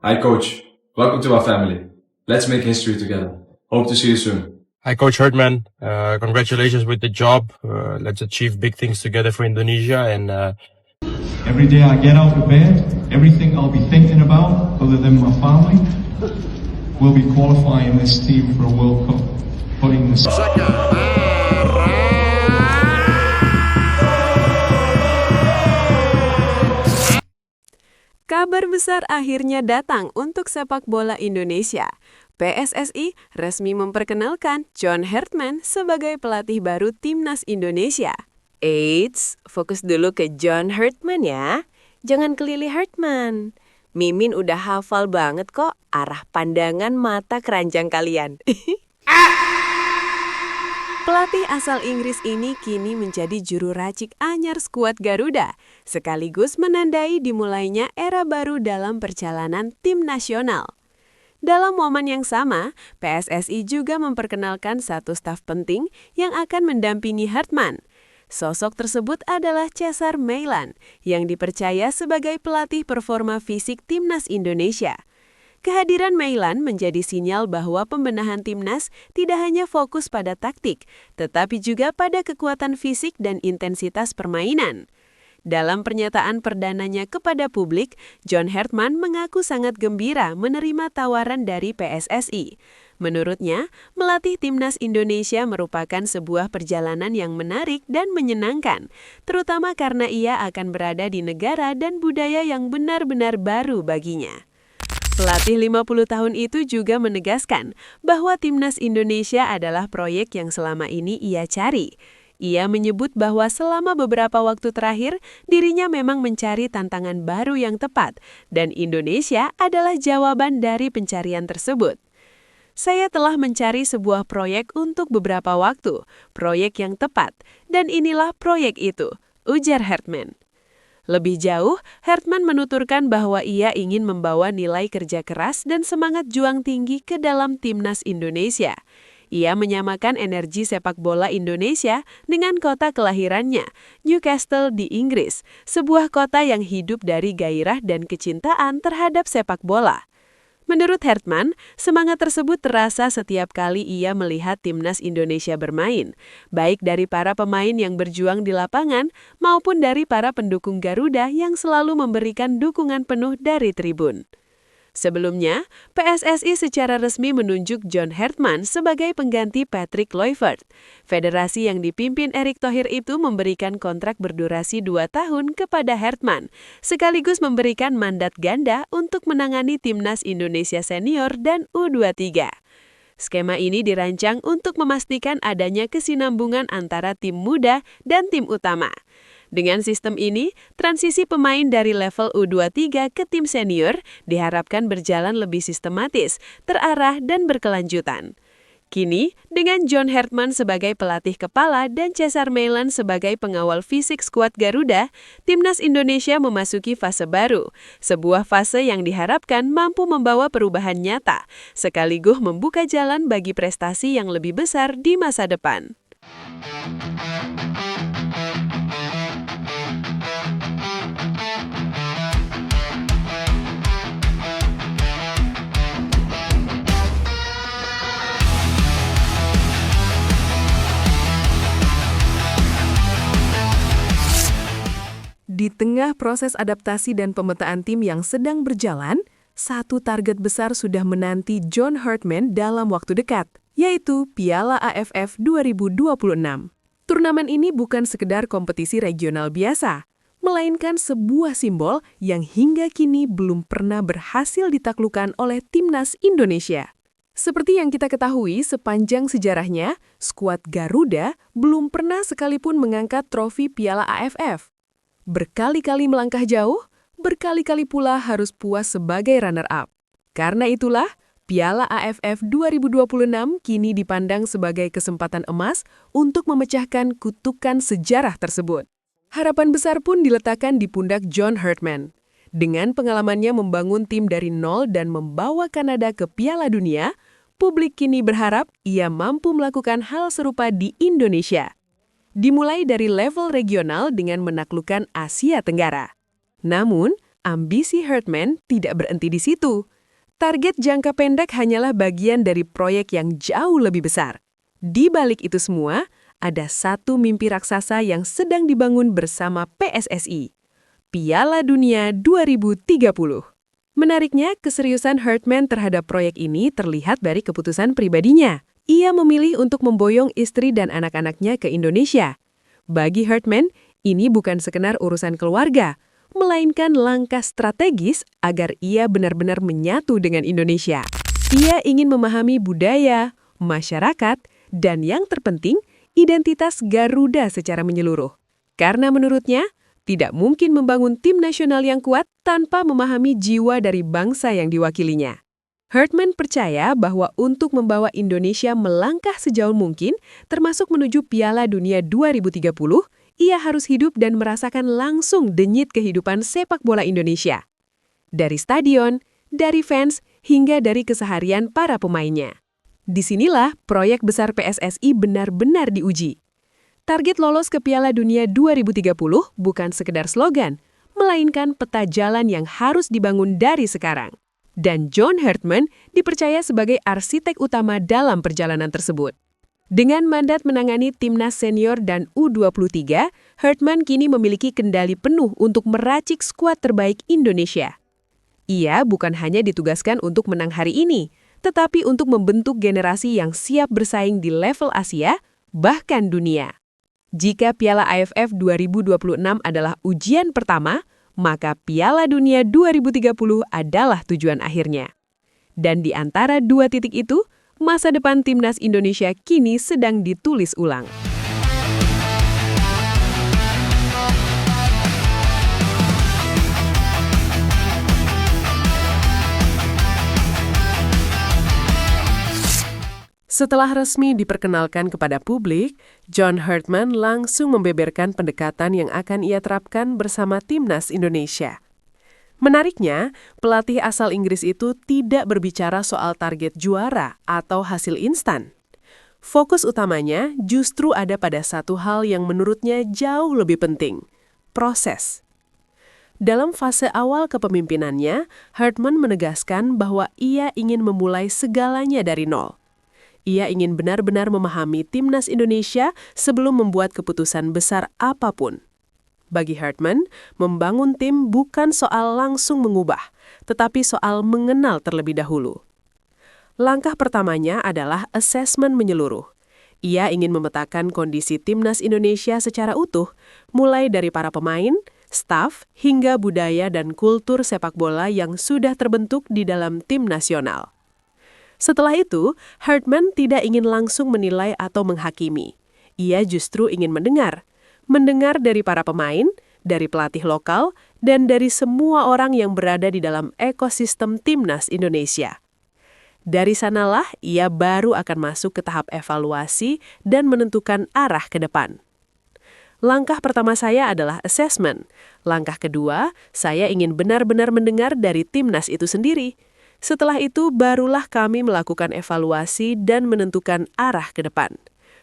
Hi, Coach. Welcome to our family. Let's make history together. Hope to see you soon. Hi, Coach Herdman. Congratulations with the job. Let's achieve big things together for Indonesia. And every day I get out of bed, everything I'll be thinking about, other than my family, will be qualifying this team for a World Cup. Putting this. Kabar besar akhirnya datang untuk sepak bola Indonesia. PSSI resmi memperkenalkan John Herdman sebagai pelatih baru Timnas Indonesia. Eits, fokus dulu ke John Herdman ya. Jangan ke Lily Herdman. Mimin udah hafal banget kok arah pandangan mata keranjang kalian. Pelatih asal Inggris ini kini menjadi juru racik anyar skuad Garuda, sekaligus menandai dimulainya era baru dalam perjalanan tim nasional. Dalam momen yang sama, PSSI juga memperkenalkan satu staf penting yang akan mendampingi Herdman. Sosok tersebut adalah Cesar Meilan, yang dipercaya sebagai pelatih performa fisik Timnas Indonesia. Kehadiran Meilan menjadi sinyal bahwa pembenahan Timnas tidak hanya fokus pada taktik, tetapi juga pada kekuatan fisik dan intensitas permainan. Dalam pernyataan perdananya kepada publik, John Herdman mengaku sangat gembira menerima tawaran dari PSSI. Menurutnya, melatih Timnas Indonesia merupakan sebuah perjalanan yang menarik dan menyenangkan, terutama karena ia akan berada di negara dan budaya yang benar-benar baru baginya. Pelatih 50 tahun itu juga menegaskan bahwa Timnas Indonesia adalah proyek yang selama ini ia cari. Ia menyebut bahwa selama beberapa waktu terakhir, dirinya memang mencari tantangan baru yang tepat, dan Indonesia adalah jawaban dari pencarian tersebut. Saya telah mencari sebuah proyek untuk beberapa waktu, proyek yang tepat, dan inilah proyek itu, ujar Herdman. Lebih jauh, Herdman menuturkan bahwa ia ingin membawa nilai kerja keras dan semangat juang tinggi ke dalam Timnas Indonesia. Ia menyamakan energi sepak bola Indonesia dengan kota kelahirannya, Newcastle di Inggris, sebuah kota yang hidup dari gairah dan kecintaan terhadap sepak bola. Menurut Herdman, semangat tersebut terasa setiap kali ia melihat Timnas Indonesia bermain, baik dari para pemain yang berjuang di lapangan maupun dari para pendukung Garuda yang selalu memberikan dukungan penuh dari tribun. Sebelumnya, PSSI secara resmi menunjuk John Herdman sebagai pengganti Patrick Kluivert. Federasi yang dipimpin Erick Thohir itu memberikan kontrak berdurasi 2 tahun kepada Herdman, sekaligus memberikan mandat ganda untuk menangani Timnas Indonesia Senior dan U23. Skema ini dirancang untuk memastikan adanya kesinambungan antara tim muda dan tim utama. Dengan sistem ini, transisi pemain dari level U23 ke tim senior diharapkan berjalan lebih sistematis, terarah, dan berkelanjutan. Kini, dengan John Herdman sebagai pelatih kepala dan Cesar Meilan sebagai pengawal fisik skuad Garuda, Timnas Indonesia memasuki fase baru, sebuah fase yang diharapkan mampu membawa perubahan nyata, sekaligus membuka jalan bagi prestasi yang lebih besar di masa depan. Di tengah proses adaptasi dan pemetaan tim yang sedang berjalan, satu target besar sudah menanti John Herdman dalam waktu dekat, yaitu Piala AFF 2026. Turnamen ini bukan sekedar kompetisi regional biasa, melainkan sebuah simbol yang hingga kini belum pernah berhasil ditaklukkan oleh Timnas Indonesia. Seperti yang kita ketahui sepanjang sejarahnya, skuad Garuda belum pernah sekalipun mengangkat trofi Piala AFF. Berkali-kali melangkah jauh, berkali-kali pula harus puas sebagai runner-up. Karena itulah, Piala AFF 2026 kini dipandang sebagai kesempatan emas untuk memecahkan kutukan sejarah tersebut. Harapan besar pun diletakkan di pundak John Herdman. Dengan pengalamannya membangun tim dari nol dan membawa Kanada ke Piala Dunia, publik kini berharap ia mampu melakukan hal serupa di Indonesia. Dimulai dari level regional dengan menaklukkan Asia Tenggara. Namun, ambisi Herdman tidak berhenti di situ. Target jangka pendek hanyalah bagian dari proyek yang jauh lebih besar. Di balik itu semua, ada satu mimpi raksasa yang sedang dibangun bersama PSSI. Piala Dunia 2030. Menariknya, keseriusan Herdman terhadap proyek ini terlihat dari keputusan pribadinya. Ia memilih untuk memboyong istri dan anak-anaknya ke Indonesia. Bagi Herdman, ini bukan sekedar urusan keluarga, melainkan langkah strategis agar ia benar-benar menyatu dengan Indonesia. Ia ingin memahami budaya, masyarakat, dan yang terpenting, identitas Garuda secara menyeluruh. Karena menurutnya, tidak mungkin membangun tim nasional yang kuat tanpa memahami jiwa dari bangsa yang diwakilinya. Herdman percaya bahwa untuk membawa Indonesia melangkah sejauh mungkin, termasuk menuju Piala Dunia 2030, ia harus hidup dan merasakan langsung denyut kehidupan sepak bola Indonesia. Dari stadion, dari fans, hingga dari keseharian para pemainnya. Disinilah proyek besar PSSI benar-benar diuji. Target lolos ke Piala Dunia 2030 bukan sekedar slogan, melainkan peta jalan yang harus dibangun dari sekarang. Dan John Herdman dipercaya sebagai arsitek utama dalam perjalanan tersebut. Dengan mandat menangani timnas senior dan U23, Herdman kini memiliki kendali penuh untuk meracik skuad terbaik Indonesia. Ia bukan hanya ditugaskan untuk menang hari ini, tetapi untuk membentuk generasi yang siap bersaing di level Asia, bahkan dunia. Jika Piala AFF 2026 adalah ujian pertama, maka Piala Dunia 2030 adalah tujuan akhirnya. Dan di antara dua titik itu, masa depan timnas Indonesia kini sedang ditulis ulang. Setelah resmi diperkenalkan kepada publik, John Herdman langsung membeberkan pendekatan yang akan ia terapkan bersama timnas Indonesia. Menariknya, pelatih asal Inggris itu tidak berbicara soal target juara atau hasil instan. Fokus utamanya justru ada pada satu hal yang menurutnya jauh lebih penting, proses. Dalam fase awal kepemimpinannya, Herdman menegaskan bahwa ia ingin memulai segalanya dari nol. Ia ingin benar-benar memahami timnas Indonesia sebelum membuat keputusan besar apapun. Bagi Herdman, membangun tim bukan soal langsung mengubah, tetapi soal mengenal terlebih dahulu. Langkah pertamanya adalah asesmen menyeluruh. Ia ingin memetakan kondisi timnas Indonesia secara utuh, mulai dari para pemain, staf, hingga budaya dan kultur sepak bola yang sudah terbentuk di dalam tim nasional. Setelah itu, Herdman tidak ingin langsung menilai atau menghakimi. Ia justru ingin mendengar dari para pemain, dari pelatih lokal, dan dari semua orang yang berada di dalam ekosistem timnas Indonesia. Dari sanalah ia baru akan masuk ke tahap evaluasi dan menentukan arah ke depan. Langkah pertama saya adalah assessment. Langkah kedua, saya ingin benar-benar mendengar dari timnas itu sendiri. Setelah itu, barulah kami melakukan evaluasi dan menentukan arah ke depan,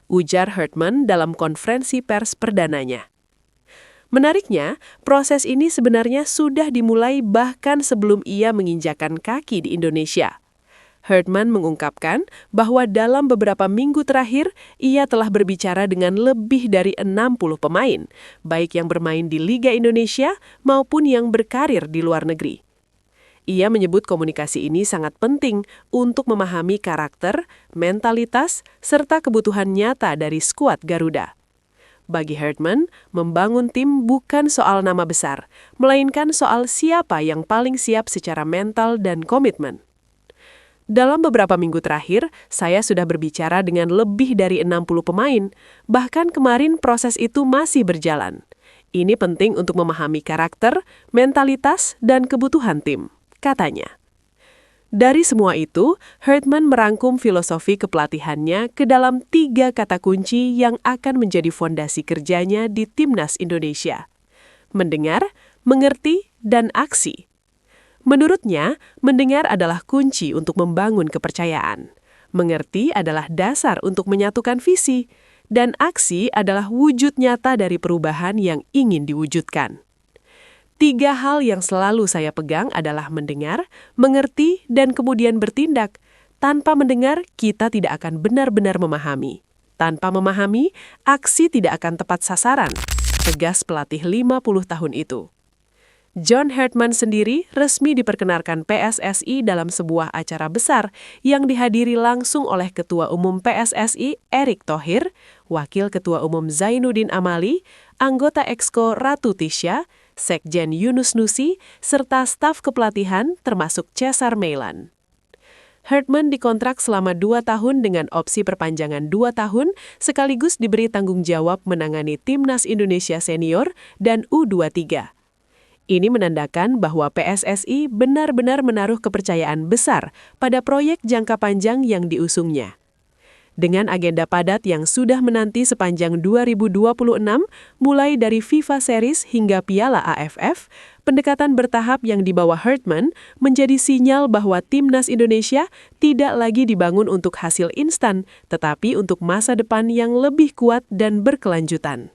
ujar Herdman dalam konferensi pers perdananya. Menariknya, proses ini sebenarnya sudah dimulai bahkan sebelum ia menginjakan kaki di Indonesia. Herdman mengungkapkan bahwa dalam beberapa minggu terakhir, ia telah berbicara dengan lebih dari 60 pemain, baik yang bermain di Liga Indonesia maupun yang berkarir di luar negeri. Ia menyebut komunikasi ini sangat penting untuk memahami karakter, mentalitas, serta kebutuhan nyata dari skuad Garuda. Bagi Herdman, membangun tim bukan soal nama besar, melainkan soal siapa yang paling siap secara mental dan komitmen. Dalam beberapa minggu terakhir, saya sudah berbicara dengan lebih dari 60 pemain, bahkan kemarin proses itu masih berjalan. Ini penting untuk memahami karakter, mentalitas, dan kebutuhan tim, katanya. Dari semua itu, Herdman merangkum filosofi kepelatihannya ke dalam 3 kata kunci yang akan menjadi fondasi kerjanya di Timnas Indonesia. Mendengar, mengerti, dan aksi. Menurutnya, mendengar adalah kunci untuk membangun kepercayaan. Mengerti adalah dasar untuk menyatukan visi, dan aksi adalah wujud nyata dari perubahan yang ingin diwujudkan. 3 hal yang selalu saya pegang adalah mendengar, mengerti, dan kemudian bertindak. Tanpa mendengar, kita tidak akan benar-benar memahami. Tanpa memahami, aksi tidak akan tepat sasaran, tegas pelatih 50 tahun itu. John Hartman sendiri resmi diperkenalkan PSSI dalam sebuah acara besar yang dihadiri langsung oleh Ketua Umum PSSI Erick Thohir, Wakil Ketua Umum Zainuddin Amali, anggota Exco Ratu Tisha, Sekjen Yunus Nusi, serta staf kepelatihan termasuk Cesar Meilan. Hartman dikontrak selama 2 tahun dengan opsi perpanjangan 2 tahun, sekaligus diberi tanggung jawab menangani Timnas Indonesia Senior dan U23. Ini menandakan bahwa PSSI benar-benar menaruh kepercayaan besar pada proyek jangka panjang yang diusungnya. Dengan agenda padat yang sudah menanti sepanjang 2026, mulai dari FIFA Series hingga Piala AFF, pendekatan bertahap yang dibawa Hartman menjadi sinyal bahwa Timnas Indonesia tidak lagi dibangun untuk hasil instan, tetapi untuk masa depan yang lebih kuat dan berkelanjutan.